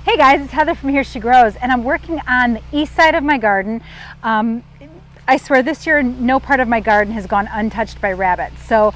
Hey guys, it's Heather from Here She Grows, and I'm working on the east side of my garden. I swear this year no part of my garden has gone untouched by rabbits. So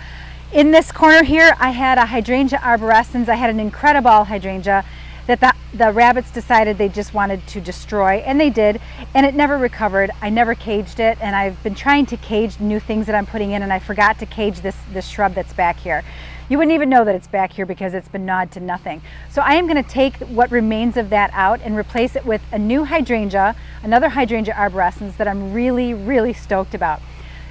in this corner here I had a Hydrangea arborescens. I had an incredible hydrangea that the rabbits decided they just wanted to destroy, and they did, and it never recovered. I never caged it, and I've been trying to cage new things that I'm putting in, and I forgot to cage this shrub that's back here. You wouldn't even know that it's back here because it's been gnawed to nothing. So I am going to take what remains of that out and replace it with a new hydrangea, another Hydrangea arborescens that I'm really stoked about.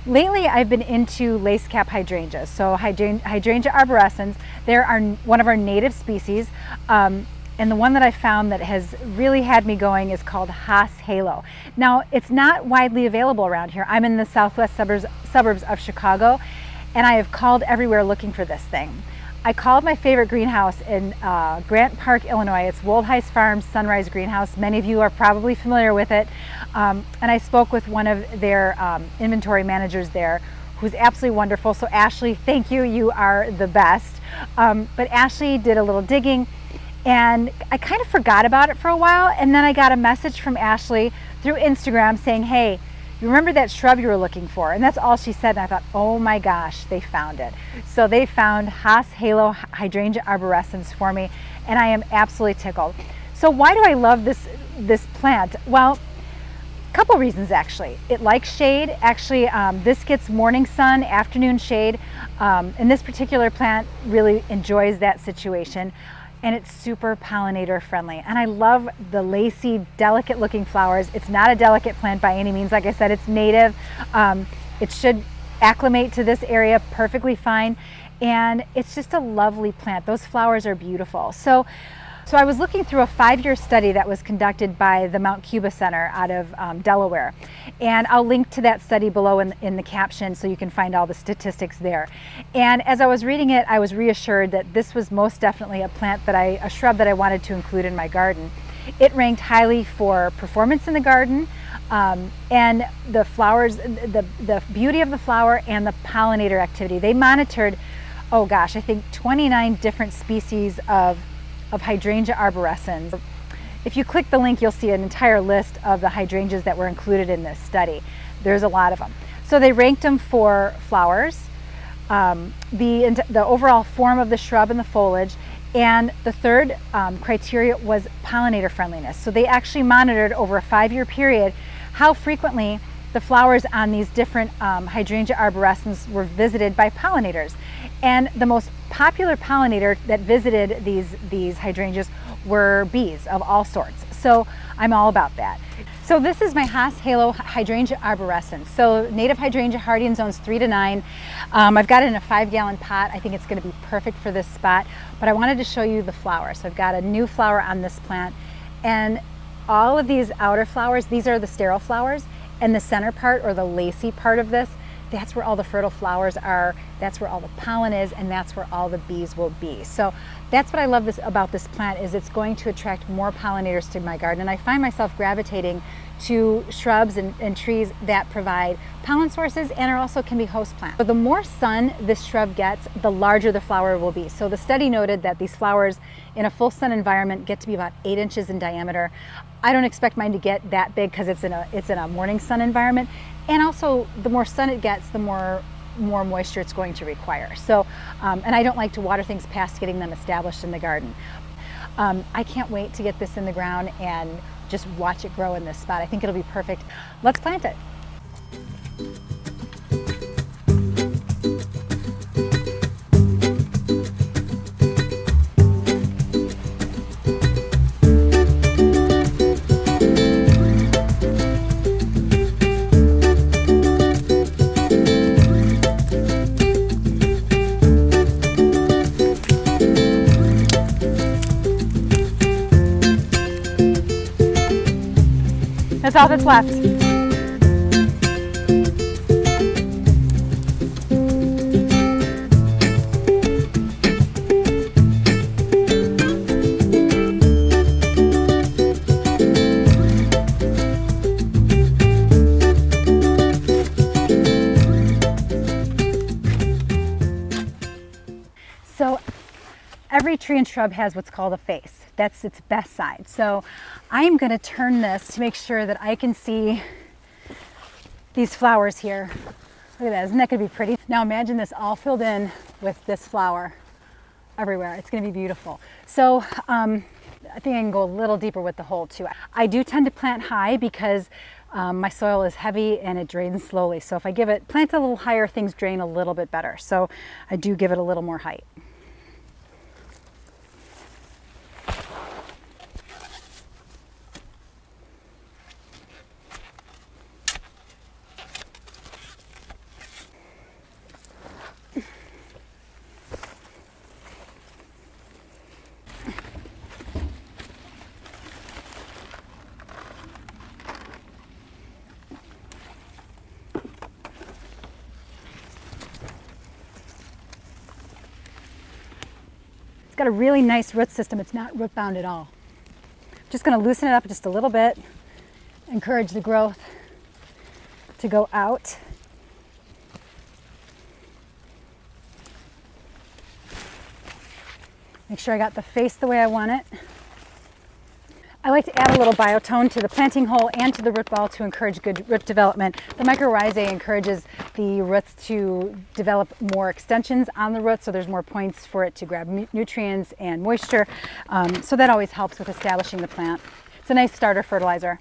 Lately I've been into lacecap hydrangeas. So Hydrangea arborescens, they're one of our native species. And the one that I found that has really had me going is called Haas Halo. Now, it's not widely available around here. I'm in the southwest suburbs of Chicago, and I have called everywhere looking for this thing. I called my favorite greenhouse in Grant Park, Illinois. It's Woldheis Farms Sunrise Greenhouse. Many of you are probably familiar with it. And I spoke with one of their inventory managers there, who's absolutely wonderful. So Ashley, thank you, you are the best. But Ashley did a little digging, and I kind of forgot about it for a while, and then I got a message from Ashley through Instagram saying, hey, you remember that shrub you were looking for? And that's all she said, and I thought, oh my gosh, they found it. So they found Haas Halo Hydrangea arborescens for me, and I am absolutely tickled. So why do I love this plant? Well, a couple reasons actually. It likes shade. Actually, this gets morning sun, afternoon shade, and this particular plant really enjoys that situation. And it's super pollinator friendly. And I love the lacy, delicate looking flowers. It's not a delicate plant by any means. Like I said, it's native. It should acclimate to this area perfectly fine. And it's just a lovely plant. Those flowers are beautiful. So I was looking through a 5-year study that was conducted by the Mount Cuba Center out of Delaware. And I'll link to that study below in the caption so you can find all the statistics there. And as I was reading it, I was reassured that this was most definitely a shrub that I wanted to include in my garden. It ranked highly for performance in the garden, and the flowers, the beauty of the flower and the pollinator activity. They monitored, oh gosh, I think 29 different species of Hydrangea arborescens. If you click the link, you'll see an entire list of the hydrangeas that were included in this study. There's a lot of them. So they ranked them for flowers, the overall form of the shrub and the foliage, and the third criteria was pollinator friendliness. So they actually monitored over a 5-year period how frequently the flowers on these different Hydrangea arborescens were visited by pollinators. And the most popular pollinator that visited these hydrangeas were bees of all sorts. So I'm all about that. So this is my Haas Halo Hydrangea arborescens. So native hydrangea, hardy in zones 3 to 9. I've got it in a 5-gallon pot. I think it's going to be perfect for this spot, but I wanted to show you the flower. So I've got a new flower on this plant, and all of these outer flowers, these are the sterile flowers, and the center part, or the lacy part of this, that's where all the fertile flowers are, that's where all the pollen is, and that's where all the bees will be. So that's what I love about this plant, is it's going to attract more pollinators to my garden. And I find myself gravitating to shrubs and trees that provide pollen sources and also can be host plants. So the more sun this shrub gets, the larger the flower will be. So the study noted that these flowers in a full sun environment get to be about 8 inches in diameter. I don't expect mine to get that big because it's in a morning sun environment. And also, the more sun it gets, the more moisture it's going to require. So, and I don't like to water things past getting them established in the garden. I can't wait to get this in the ground and just watch it grow in this spot. I think it'll be perfect. Let's plant it. That's all that's left. every tree and shrub has what's called a face. That's its best side. So I'm going to turn this to make sure that I can see these flowers here. Look at that, isn't that going to be pretty? Now imagine this all filled in with this flower everywhere. It's going to be beautiful. So I think I can go a little deeper with the hole too. I do tend to plant high because my soil is heavy and it drains slowly. So if I plant a little higher, things drain a little bit better. So I do give it a little more height. Got a really nice root system. It's not root bound at all. Just going to loosen it up just a little bit, encourage the growth to go out. Make sure I got the face the way I want it. I like to add a little biotone to the planting hole and to the root ball to encourage good root development. The mycorrhizae encourages the roots to develop more extensions on the roots, so there's more points for it to grab nutrients and moisture. So that always helps with establishing the plant. It's a nice starter fertilizer.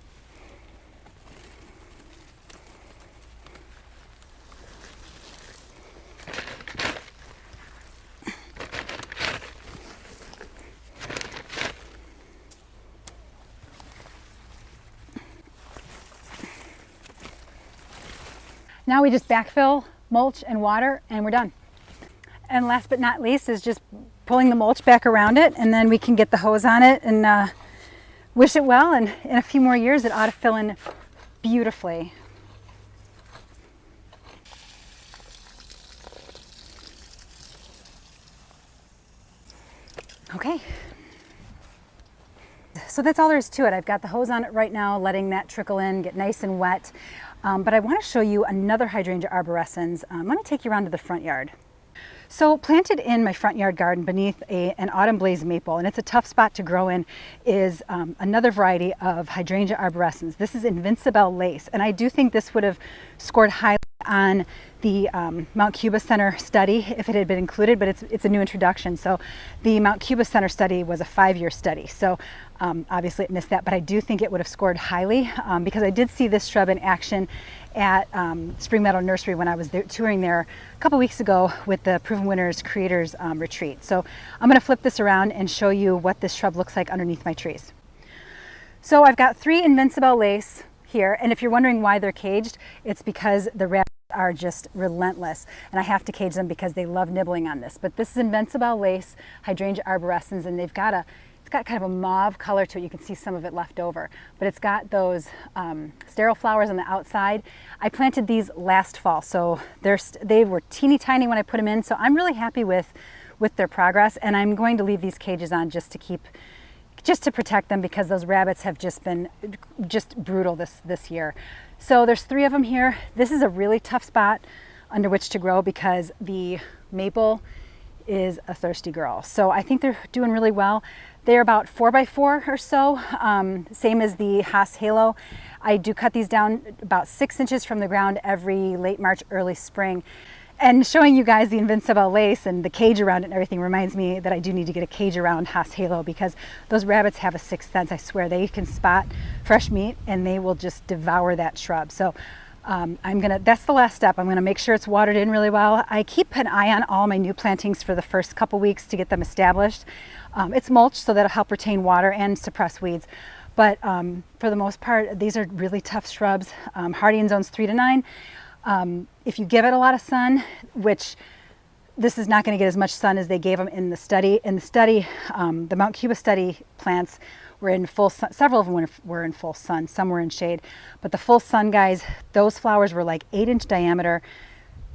Now we just backfill, mulch, and water, and we're done. And last but not least is just pulling the mulch back around it, and then we can get the hose on it and wish it well, and in a few more years it ought to fill in beautifully. Okay. So that's all there is to it. I've got the hose on it right now, letting that trickle in, get nice and wet. But I want to show you another hydrangea arborescens. Let me take you around to the front yard. So planted in my front yard garden beneath an autumn blaze maple, and it's a tough spot to grow in, is another variety of Hydrangea arborescens. This is Invincibelle Lace, and I do think this would have scored highly on the Mount Cuba Center study if it had been included, but it's a new introduction. So the Mount Cuba Center study was a 5-year study, so obviously it missed that, but I do think it would have scored highly because I did see this shrub in action at Spring Meadow Nursery when I was there, touring there a couple weeks ago with the Proven Winners Creators Retreat. So I'm going to flip this around and show you what this shrub looks like underneath my trees. So I've got 3 Invincibelle Lace here, and if you're wondering why they're caged, it's because the rabbits are just relentless, and I have to cage them because they love nibbling on this. But this is Invincibelle Lace, Hydrangea arborescens, and it's got kind of a mauve color to it. You can see some of it left over, but it's got those sterile flowers on the outside. I planted these last fall, so they were teeny tiny when I put them in, so I'm really happy with their progress, and I'm going to leave these cages on just to protect them because those rabbits have just been brutal this year. So there's 3 of them here. This is a really tough spot under which to grow because the maple is a thirsty girl. So I think they're doing really well. They're about 4x4 or so, same as the Haas Halo. I do cut these down about 6 inches from the ground every late March, early spring. And showing you guys the Invincibelle Lace and the cage around it and everything reminds me that I do need to get a cage around Haas Halo because those rabbits have a 6th sense. I swear they can spot fresh meat and they will just devour that shrub. So that's the last step. I'm gonna make sure it's watered in really well. I keep an eye on all my new plantings for the first couple weeks to get them established. It's mulch, so that'll help retain water and suppress weeds. But for the most part, these are really tough shrubs. Hardy in zones 3 to 9. If you give it a lot of sun, which this is not going to get as much sun as they gave them in the study. In the study, the Mount Cuba study plants were in full sun. Several of them were in full sun, some were in shade. But the full sun guys, those flowers were like 8-inch diameter.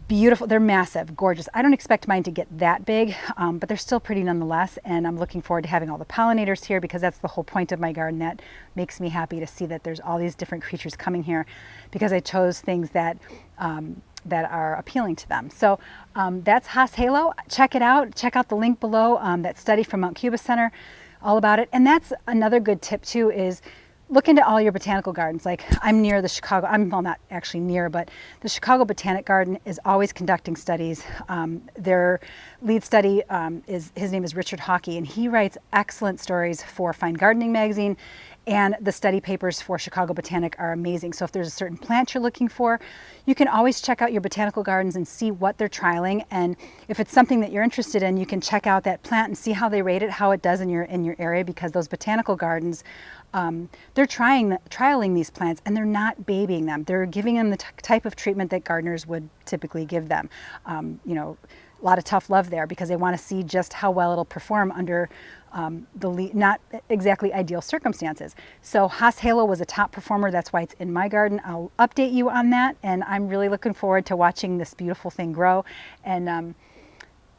Beautiful, they're massive, gorgeous. I don't expect mine to get that big, but they're still pretty nonetheless, and I'm looking forward to having all the pollinators here because that's the whole point of my garden. That makes me happy to see that there's all these different creatures coming here because I chose things that that are appealing to them. So that's Haas Halo. Check it out. Check out the link below, that study from Mount Cuba Center, all about it. And that's another good tip too, is look into all your botanical gardens. Like I'm near the Chicago, well, not actually near, but the Chicago Botanic Garden is always conducting studies. Their lead study his name is Richard Hockey, and he writes excellent stories for Fine Gardening magazine, and the study papers for Chicago Botanic are amazing. So if there's a certain plant you're looking for, you can always check out your botanical gardens and see what they're trialing. And if it's something that you're interested in, you can check out that plant and see how they rate it, how it does in your area, because those botanical gardens, they're trialing these plants, and they're not babying them. They're giving them the type of treatment that gardeners would typically give them. You know, a lot of tough love there, because they want to see just how well it'll perform under not exactly ideal circumstances. So Haas Halo was a top performer. That's why it's in my garden. I'll update you on that, and I'm really looking forward to watching this beautiful thing grow. And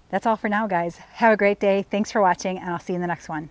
that's all for now, guys. Have a great day. Thanks for watching, and I'll see you in the next one.